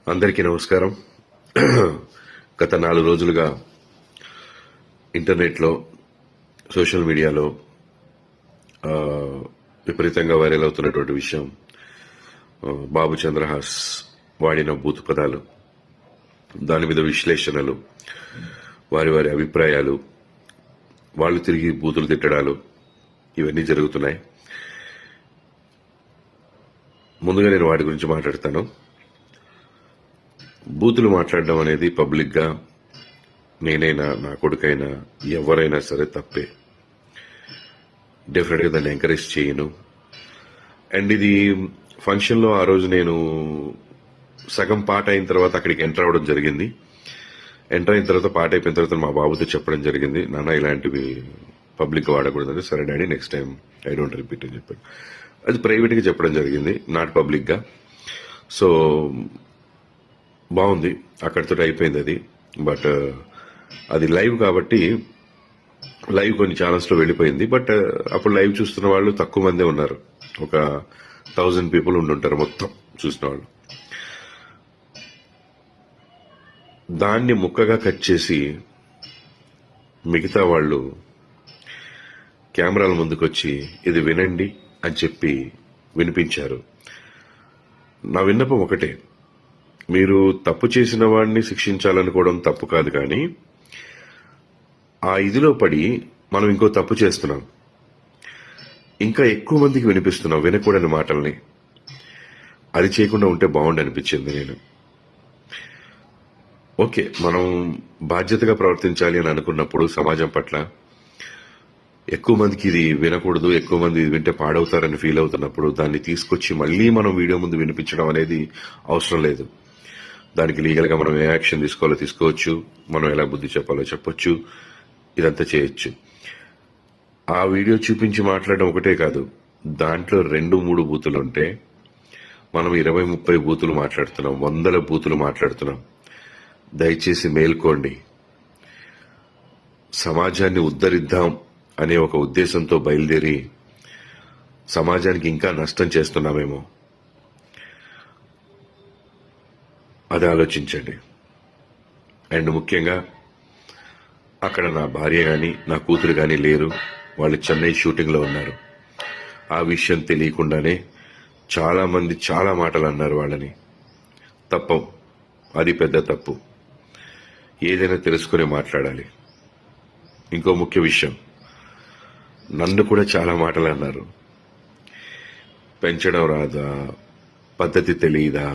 అందరికీ నమస్కారం. గత 4 రోజులుగా ఇంటర్నెట్లో, సోషల్ మీడియాలో విపరీతంగా వైరల్ అవుతున్నటువంటి విషయం బాబు చంద్రహాస్ వాడిన బూతు పదాలు, దాని మీద విశ్లేషణలు, వారి వారి అభిప్రాయాలు, వాళ్ళు తిరిగి బూతులు తిట్టడాలు, ఇవన్నీ జరుగుతున్నాయి. ముందుగా నేను వాటి గురించి మాట్లాడతాను. బూతులు మాట్లాడడం అనేది పబ్లిక్గా నేనైనా, నా కొడుకైనా, ఎవరైనా సరే తప్పే. డెఫినెట్గా దాన్ని ఎంకరేజ్ చేయను. అండ్ ఇది ఫంక్షన్లో ఆ రోజు నేను సగం పాట అయిన తర్వాత అక్కడికి ఎంటర్ అవ్వడం జరిగింది. ఎంటర్ అయిన తర్వాత పాట అయిపోయిన తర్వాత మా బాబుతో చెప్పడం జరిగింది, నాన్న ఇలాంటివి పబ్లిక్గా వాడకూడదు. సరే daddy, next time I don't repeat అని చెప్పాడు. అది ప్రైవేట్గా చెప్పడం జరిగింది, నాట్ పబ్లిక్గా. సో బాగుంది, అక్కడితో అయిపోయింది అది. బట్ అది లైవ్ కాబట్టి లైవ్ కొన్ని ఛానల్స్లో వెళ్ళిపోయింది. బట్ అప్పుడు లైవ్ చూస్తున్న వాళ్ళు తక్కువ మందే ఉన్నారు, ఒక 1000 పీపుల్ ఉండుంటారు మొత్తం చూసిన వాళ్ళు. దాన్ని ముక్కగా కట్ చేసి మిగతా వాళ్ళు కెమెరాల ముందుకొచ్చి ఇది వినండి అని చెప్పి వినిపించారు. నా విన్నపం ఒకటే, మీరు తప్పు చేసిన వాడిని శిక్షించాలనుకోవడం తప్పు కాదు, కానీ ఆ ఇదిలో పడి మనం ఇంకో తప్పు చేస్తున్నాం, ఇంకా ఎక్కువ మందికి వినిపిస్తున్నాం వినకూడని మాటల్ని. అది చేయకుండా ఉంటే బాగుండి అనిపించింది. నేను ఓకే, మనం బాధ్యతగా ప్రవర్తించాలి అని అనుకున్నప్పుడు సమాజం పట్ల ఎక్కువ మందికి ఇది వినకూడదు, ఎక్కువ మంది ఇది వింటే పాడవుతారని ఫీల్ అవుతున్నప్పుడు దాన్ని తీసుకొచ్చి మళ్ళీ మనం వీడియో ముందు వినిపించడం అనేది అవసరం లేదు. దానికి లీగల్గా మనం ఏ యాక్షన్ తీసుకోవాలో తీసుకోవచ్చు, మనం ఎలా బుద్ధి చెప్పాలో చెప్పొచ్చు, ఇదంతా చేయొచ్చు. ఆ వీడియో చూపించి మాట్లాడడం ఒకటే కాదు, దాంట్లో 2-3 బూతులు ఉంటే మనం 20-30 బూతులు మాట్లాడుతున్నాం, 100 బూతులు మాట్లాడుతున్నాం. దయచేసి మేల్కోండి. సమాజాన్ని ఉద్ధరిద్దాం అనే ఒక ఉద్దేశంతో బయలుదేరి సమాజానికి ఇంకా నష్టం చేస్తున్నామేమో, అది ఆలోచించండి. అండ్ ముఖ్యంగా అక్కడ నా భార్య కానీ నా కూతురు కానీ లేరు, వాళ్ళు చెన్నై షూటింగ్లో ఉన్నారు. ఆ విషయం తెలియకుండానే చాలా మంది చాలా మాటలు అన్నారు వాళ్ళని. తప్పు, అది పెద్ద తప్పు. ఏదైనా తెలుసుకుని మాట్లాడాలి. ఇంకో ముఖ్య విషయం, నన్ను కూడా చాలా మాటలు అన్నారు. పెంచడం రాదా, పద్ధతి తెలియదా,